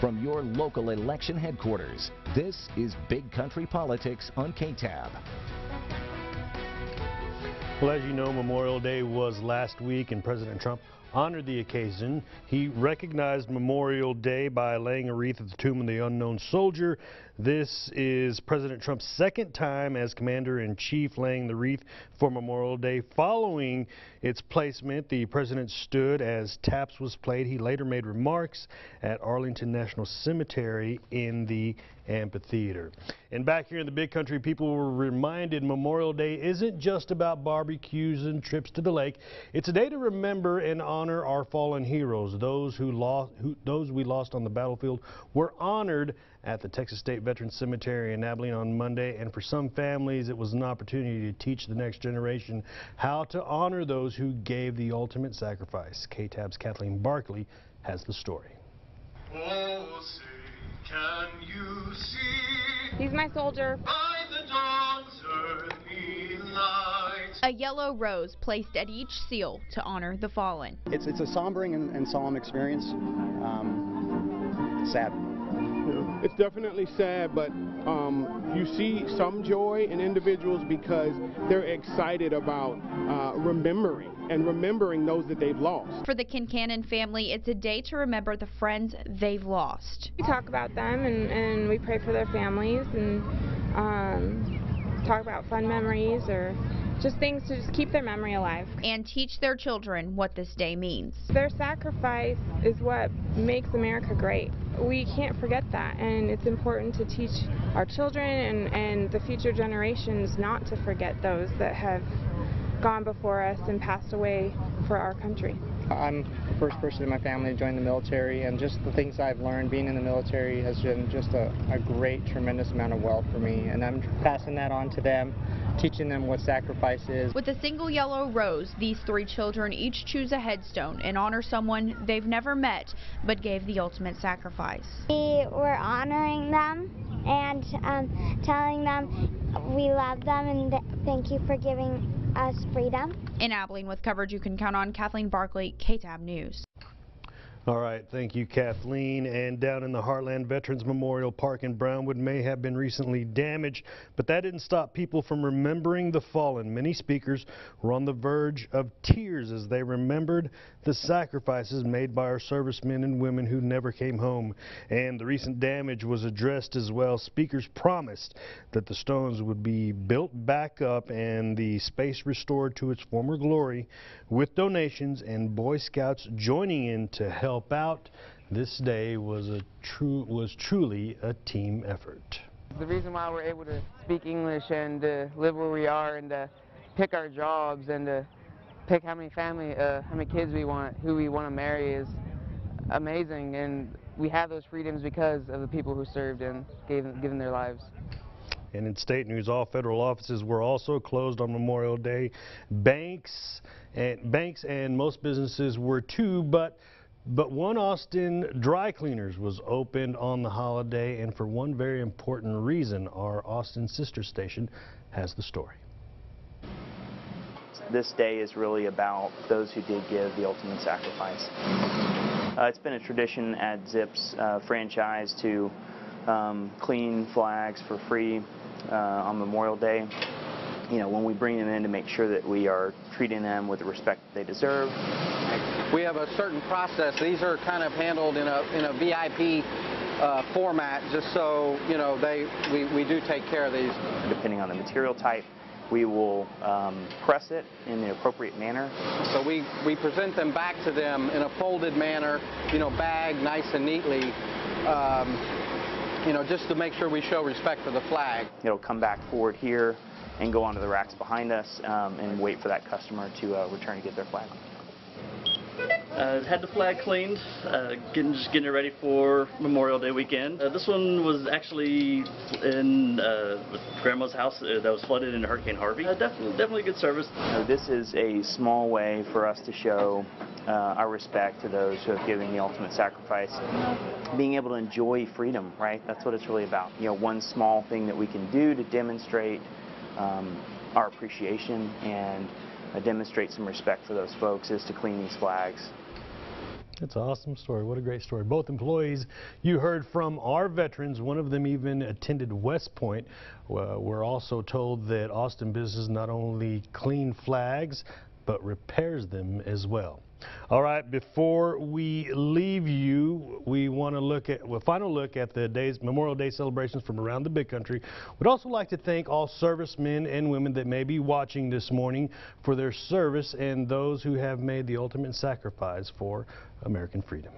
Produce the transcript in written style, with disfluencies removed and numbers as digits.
From your local election headquarters, this is Big Country Politics on KTAB. Well, as you know, Memorial Day was last week, and President Trump honored the occasion. He recognized Memorial Day by laying a wreath at the tomb of the unknown soldier. This is President Trump's second time as Commander-in-Chief laying the wreath for Memorial Day. Following its placement, the president stood as taps was played. He later made remarks at Arlington National Cemetery in the amphitheater. And back here in the Big Country, people were reminded Memorial Day isn't just about barbecues and trips to the lake. It's a day to remember and honor our fallen heroes. Those we lost on the battlefield were honored at the Texas State Veterans Cemetery in Abilene on Monday, and for some families it was an opportunity to teach the next generation how to honor those who gave the ultimate sacrifice. KTAB's Kathleen Barkley has the story. Oh, say, can you see? He's my soldier. By the dawn's early light. A yellow rose placed at each seal to honor the fallen. It's a sombering and solemn experience. Sad. It's definitely sad, but you see some joy in individuals because they're excited about remembering those that they've lost. For the Kincannon family, it's a day to remember the friends they've lost. We talk about them and we pray for their families and talk about fun memories or just things to just keep their memory alive. And teach their children what this day means. Their sacrifice is what makes America great. We can't forget that, and it's important to teach our children and the future generations not to forget those that have gone before us and passed away for our country. I'm the first person in my family to join the military, and just the things I've learned being in the military has been just a great, tremendous amount of wealth for me, and I'm passing that on to them, teaching them what sacrifice is. With a single yellow rose, these three children each choose a headstone and honor someone they've never met but gave the ultimate sacrifice. We were honoring them and telling them we love them and thank you for giving us freedom. In Abilene with coverage you can count on, Kathleen Barkley, KTAB News. All right, thank you, Kathleen. And down in the Heartland Veterans Memorial Park in Brownwood may have been recently damaged, but that didn't stop people from remembering the fallen. Many speakers were on the verge of tears as they remembered the sacrifices made by our servicemen and women who never came home. And the recent damage was addressed as well. Speakers promised that the stones would be built back up and the space restored to its former glory, with donations and Boy Scouts joining in to help out. This day was truly a team effort. The reason why we're able to speak English and to live where we are and to pick our jobs and to pick how many kids we want, who we want to marry is amazing, and we have those freedoms because of the people who served and given their lives. And in state news, all federal offices were also closed on Memorial Day. Banks and most businesses were too, but one Austin Dry Cleaners was opened on the holiday, and for one very important reason. Our Austin sister station has the story. This day is really about those who did give the ultimate sacrifice. It's been a tradition at Zips franchise to clean flags for free on Memorial Day. You know, when we bring them in, to make sure that we are treating them with the respect that they deserve. We have a certain process. These are kind of handled in a VIP format, just so you know we do take care of these. Depending on the material type, we will press it in the appropriate manner. So we present them back to them in a folded manner, you know, bagged nice and neatly, you know, just to make sure we show respect for the flag. It'll come back forward here and go onto the racks behind us and wait for that customer to return to get their flag. Had the flag cleaned, just getting it ready for Memorial Day weekend. This one was actually in Grandma's house that was flooded in Hurricane Harvey. Definitely good service. This is a small way for us to show our respect to those who have given the ultimate sacrifice. Being able to enjoy freedom, right? That's what it's really about. You know, one small thing that we can do to demonstrate our appreciation and demonstrate some respect for those folks is to clean these flags. That's an awesome story. What a great story. Both employees you heard from are veterans. One of them even attended West Point. We're also told that Austin Business not only clean flags, but repairs them as well. All right, before we leave you, we want to look at a final look at the Memorial Day celebrations from around the big country. We'd also like to thank all servicemen and women that may be watching this morning for their service and those who have made the ultimate sacrifice for American freedom.